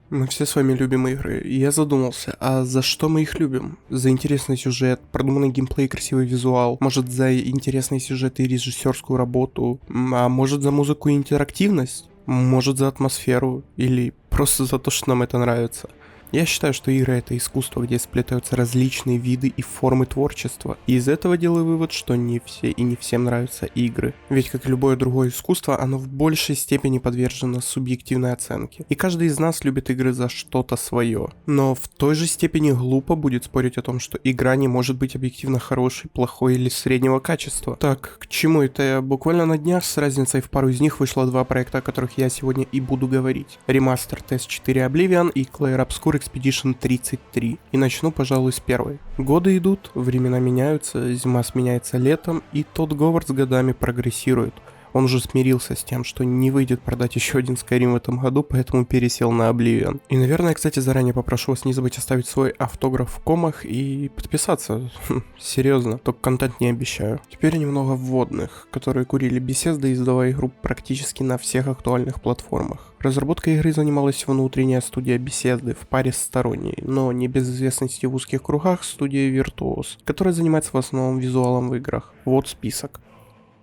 Мы все с вами любим игры, и я задумался, а за что мы их любим? За интересный сюжет, продуманный геймплей, красивый визуал, может за интересный сюжет и режиссерскую работу, а может за музыку и интерактивность, может за атмосферу, или просто за то, что нам это нравится. Я считаю, что игры — это искусство, где сплетаются различные виды и формы творчества. И из этого делаю вывод, что не все и не всем нравятся игры. Ведь, как и любое другое искусство, оно в большей степени подвержено субъективной оценке. И каждый из нас любит игры за что-то свое. Но в той же степени глупо будет спорить о том, что игра не может быть объективно хорошей, плохой или среднего качества. Так, к чему это я? Буквально на днях с разницей в пару из них вышло два проекта, о которых я сегодня и буду говорить. Ремастер TS4 Oblivion и Clair Obscur Expedition 33. И начну, пожалуй, с первой. Годы идут, времена меняются, зима сменяется летом, и тот Говард с годами прогрессирует. Он уже смирился с тем, что не выйдет продать еще один Skyrim в этом году, поэтому пересел на Oblivion. И, наверное, кстати, заранее попрошу вас не забыть оставить свой автограф в комах и подписаться. Серьезно, только контент не обещаю. Теперь немного вводных, которые курили Bethesda, издавая игру практически на всех актуальных платформах. Разработкой игры занималась внутренняя студия Bethesda в паре с сторонней, но не без известности в узких кругах студия Virtuos, которая занимается в основном визуалом в играх. Вот список.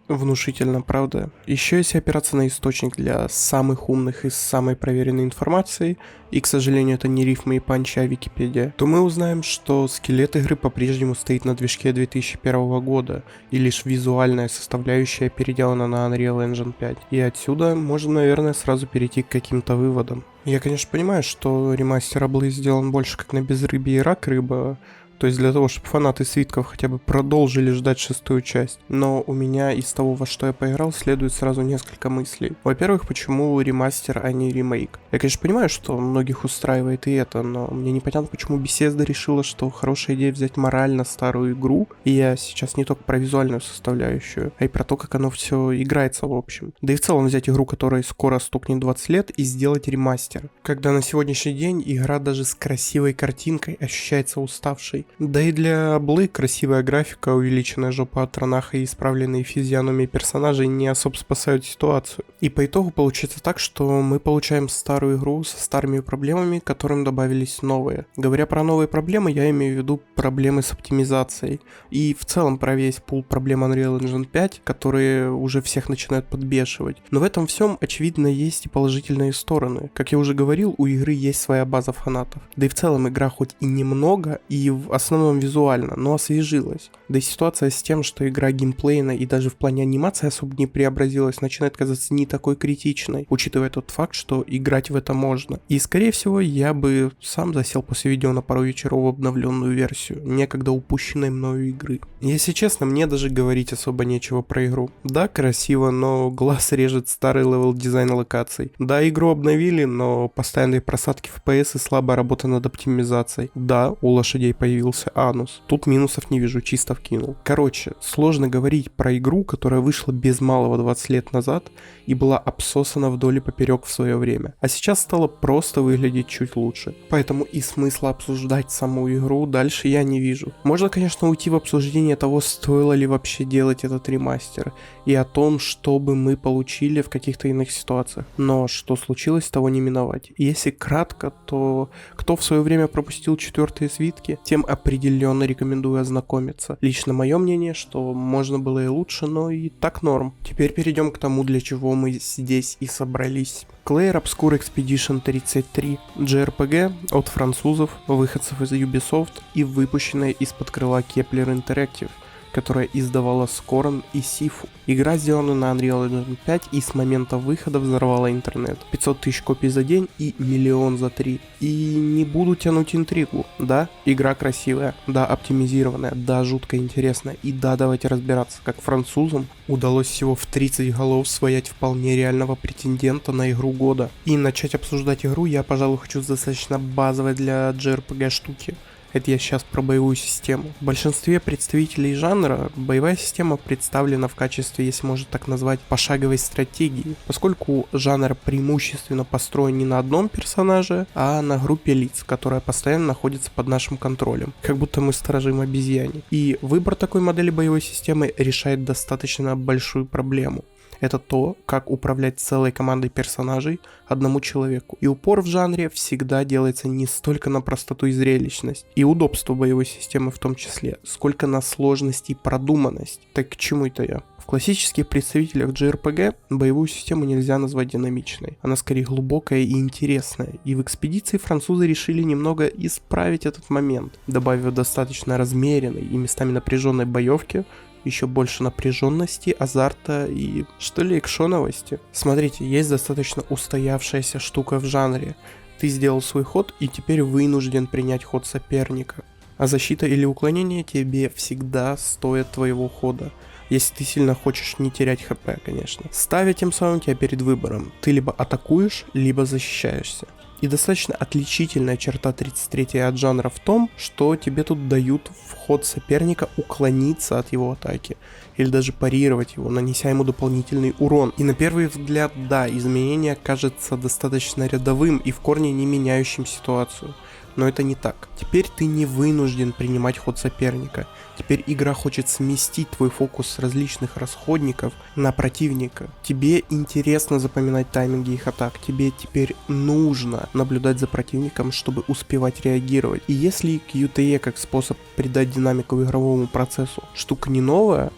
Внушительно, правда? Еще если опираться на источник для самых умных и самой проверенной информации, и, к сожалению, это не рифмы и панчи, а Википедия, то мы узнаем, что скелет игры по-прежнему стоит на движке 2001 года, и лишь визуальная составляющая переделана на Unreal Engine 5. И отсюда можно, наверное, сразу перейти к каким-то выводам. Я, конечно, понимаю, что ремастер Облы сделан больше как на безрыбье и рак рыба, то есть для того, чтобы фанаты свитков хотя бы продолжили ждать шестую часть. Но у меня из того, во что я поиграл, следует сразу несколько мыслей. Во-первых, почему ремастер, а не ремейк? Я, конечно, понимаю, что многих устраивает и это, но мне непонятно, почему Bethesda решила, что хорошая идея взять морально старую игру. И я сейчас не только про визуальную составляющую, а и про то, как оно все играется в общем. Да и в целом взять игру, которой скоро стукнет 20 лет, и сделать ремастер. Когда на сегодняшний день игра даже с красивой картинкой ощущается уставшей. Да и для Облы красивая графика, увеличенная жопа от Ронаха и исправленные физиономии персонажей не особо спасают ситуацию. И по итогу получается так, что мы получаем старую игру со старыми проблемами, к которым добавились новые. Говоря про новые проблемы, я имею в виду проблемы с оптимизацией. И в целом про весь пул проблем Unreal Engine 5, которые уже всех начинают подбешивать. Но в этом всем, очевидно, есть и положительные стороны. Как я уже говорил, у игры есть своя база фанатов. Да и в целом игра хоть и немного, и в основном визуально, но освежилась. Да и ситуация с тем, что игра геймплейна и даже в плане анимации особо не преобразилась, начинает казаться не такой критичной, учитывая тот факт, что играть в это можно. И скорее всего я бы сам засел после видео на пару вечеров в обновленную версию, некогда упущенной мною игры. Если честно, мне даже говорить особо нечего про игру. Да, красиво, но глаз режет старый левел дизайн локаций. Да, игру обновили, но постоянные просадки FPS и слабая работа над оптимизацией. Да, у лошадей появился анус. Тут минусов не вижу, чисто вкинул. Короче, сложно говорить про игру, которая вышла без малого 20 лет назад и была обсосана вдоль и поперек в свое время. А сейчас стала просто выглядеть чуть лучше. Поэтому и смысла обсуждать саму игру дальше я не вижу. Можно, конечно, уйти в обсуждение того, стоило ли вообще делать этот ремастер, и о том, что бы мы получили в каких-то иных ситуациях. Но что случилось, того не миновать. И если кратко, то кто в свое время пропустил четвертые свитки, тем определенно рекомендую ознакомиться. Лично мое мнение, что можно было и лучше, но и так норм. Теперь перейдем к тому, для чего мы здесь и собрались. Clair Obscur Expedition 33 JRPG от французов, выходцев из Ubisoft и выпущенная из-под крыла Kepler Interactive, которая издавала Scorn и Sifu. Игра сделана на Unreal Engine 5 и с момента выхода взорвала интернет. 500 тысяч копий за день и миллион за 3. И не буду тянуть интригу. Да, игра красивая, да, оптимизированная, да, жутко интересная. И да, давайте разбираться, как французам удалось всего в 30 голов своять вполне реального претендента на игру года. И начать обсуждать игру я, пожалуй, хочу с достаточно базовой для JRPG штуки. Это я сейчас про боевую систему. В большинстве представителей жанра боевая система представлена в качестве, если можно так назвать, пошаговой стратегии, поскольку жанр преимущественно построен не на одном персонаже, а на группе лиц, которая постоянно находится под нашим контролем, как будто мы сторожим обезьяне. И выбор такой модели боевой системы решает достаточно большую проблему. Это то, как управлять целой командой персонажей одному человеку. И упор в жанре всегда делается не столько на простоту и зрелищность, и удобство боевой системы в том числе, сколько на сложность и продуманность. Так к чему это я? В классических представителях JRPG боевую систему нельзя назвать динамичной. Она скорее глубокая и интересная. И в экспедиции французы решили немного исправить этот момент, добавив достаточно размеренной и местами напряженной боевки, еще больше напряженности, азарта и, что ли, экшоновости. Смотрите, есть достаточно устоявшаяся штука в жанре. Ты сделал свой ход и теперь вынужден принять ход соперника. А защита или уклонение тебе всегда стоят твоего хода. Если ты сильно хочешь не терять хп, конечно. Ставя тем самым тебя перед выбором. Ты либо атакуешь, либо защищаешься. И достаточно отличительная черта 33 от жанра в том, что тебе тут дают в ход соперника уклониться от его атаки. Или даже парировать его, нанеся ему дополнительный урон. И на первый взгляд, да, изменение кажется достаточно рядовым и в корне не меняющим ситуацию. Но это не так. Теперь ты не вынужден принимать ход соперника. Теперь игра хочет сместить твой фокус с различных расходников на противника. Тебе интересно запоминать тайминги их атак. Тебе теперь нужно наблюдать за противником, чтобы успевать реагировать. И если QTE как способ придать динамику игровому процессу штука не новая,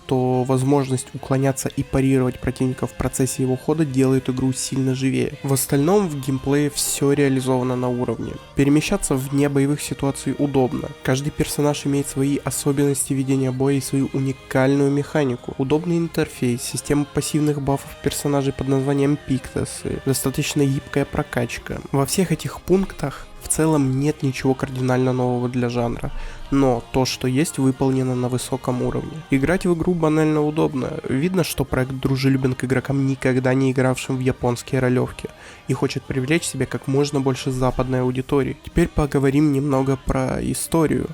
то возможность уклоняться и парировать противника в процессе его хода делает игру сильно живее. В остальном в геймплее все реализовано на уровне. Перемещаться вне боевых ситуаций удобно. Каждый персонаж имеет свои особенности ведения боя и свою уникальную механику. Удобный интерфейс, система пассивных бафов персонажей под названием Пиктасы, достаточно гибкая прокачка. Во всех этих пунктах в целом нет ничего кардинально нового для жанра, но то, что есть, выполнено на высоком уровне. Играть в игру банально удобно. Видно, что проект дружелюбен к игрокам, никогда не игравшим в японские ролевки, и хочет привлечь себе как можно больше западной аудитории. Теперь поговорим немного про историю.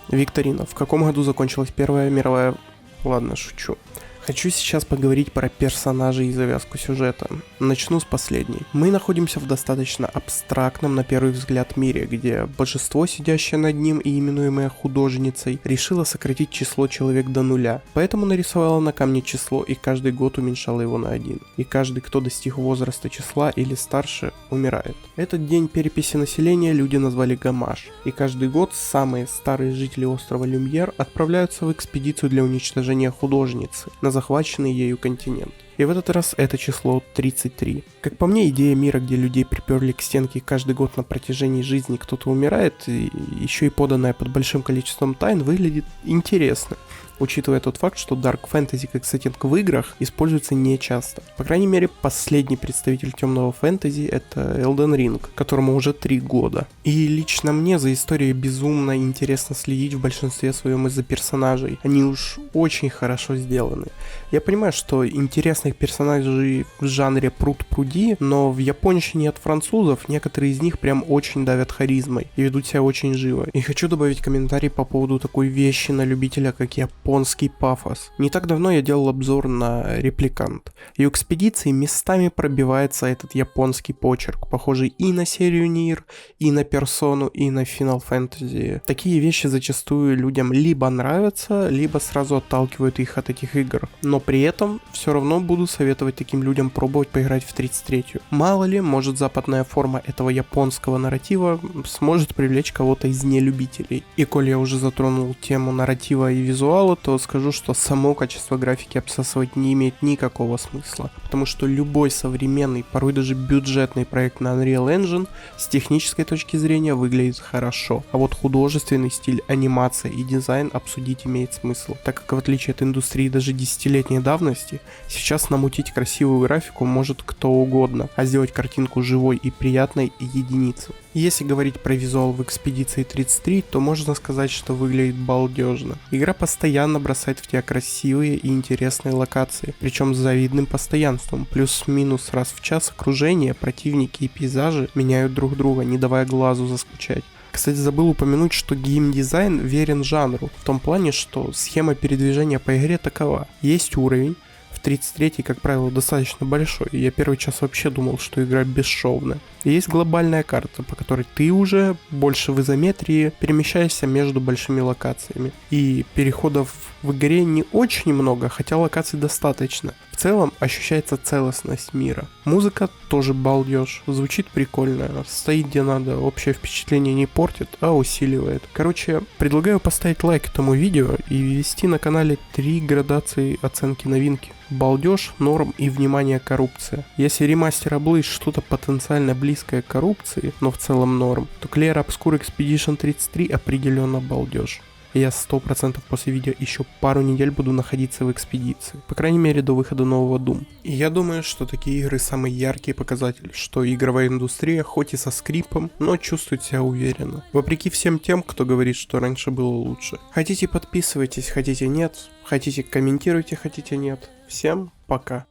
Викторина. В каком году закончилась Первая мировая... Ладно, шучу. Хочу сейчас поговорить про персонажей и завязку сюжета. Начну с последней. Мы находимся в достаточно абстрактном на первый взгляд мире, где божество, сидящее над ним и именуемое художницей, решило сократить число человек до нуля. Поэтому нарисовала на камне число и каждый год уменьшала его на 1. И каждый, кто достиг возраста числа или старше, умирает. Этот день переписи населения люди назвали Гамаш. И каждый год самые старые жители острова Люмьер отправляются в экспедицию для уничтожения художницы на захваченный ею континент. И в этот раз это число 33. Как по мне, идея мира, где людей приперли к стенке каждый год на протяжении жизни кто-то умирает, и еще и поданная под большим количеством тайн, выглядит интересно, учитывая тот факт, что Dark Fantasy как сеттинг в играх используется не часто. По крайней мере, последний представитель темного фэнтези — это Elden Ring, которому уже 3 года. И лично мне за историей безумно интересно следить в большинстве своем из-за персонажей. Они уж очень хорошо сделаны. Я понимаю, что интересных персонажей в жанре пруд-пруди, но в японщине от французов некоторые из них прям очень давят харизмой и ведут себя очень живо. И хочу добавить комментарий по поводу такой вещи на любителя, как японский пафос. Не так давно я делал обзор на Репликант, и у экспедиции местами пробивается этот японский почерк, похожий и на серию Нир, и на Персону, и на Final Fantasy. Такие вещи зачастую людям либо нравятся, либо сразу отталкивают их от этих игр. Но при этом все равно буду советовать таким людям пробовать поиграть в 33-ю. Мало ли, может западная форма этого японского нарратива сможет привлечь кого-то из нелюбителей. И коль я уже затронул тему нарратива и визуала, то скажу, что само качество графики обсасывать не имеет никакого смысла. Потому что любой современный, порой даже бюджетный проект на Unreal Engine с технической точки зрения выглядит хорошо. А вот художественный стиль, анимация и дизайн обсудить имеет смысл, так как в отличие от индустрии даже десятилетней давности, сейчас намутить красивую графику может кто угодно, а сделать картинку живой и приятной единицей. Если говорить про визуал в Экспедиции 33, то можно сказать, что выглядит балдежно. Игра постоянно бросает в тебя красивые и интересные локации, причем с завидным постоянством, плюс-минус раз в час окружение, противники и пейзажи меняют друг друга, не давая глазу заскучать. Кстати, забыл упомянуть, что геймдизайн верен жанру, в том плане, что схема передвижения по игре такова. Есть уровень, в 33-й, как правило, достаточно большой, и я первый час вообще думал, что игра бесшовная. И есть глобальная карта, по которой ты уже больше в изометрии перемещаешься между большими локациями. И переходов в игре не очень много, хотя локаций достаточно. В целом ощущается целостность мира. Музыка тоже балдеж, звучит прикольно, стоит где надо, общее впечатление не портит, а усиливает. Короче, предлагаю поставить лайк этому видео и ввести на канале 3 градации оценки новинки. Балдеж, норм и внимание коррупция. Если ремастер Blaze что-то потенциально близкое к коррупции, но в целом норм, то Clear Obscure Expedition 33 определенно балдеж. Я 100% после видео еще пару недель буду находиться в экспедиции. По крайней мере до выхода нового Doom. И я думаю, что такие игры самый яркий показатель, что игровая индустрия хоть и со скрипом, но чувствует себя уверенно. Вопреки всем тем, кто говорит, что раньше было лучше. Хотите подписывайтесь, хотите нет. Хотите комментируйте, хотите нет. Всем пока.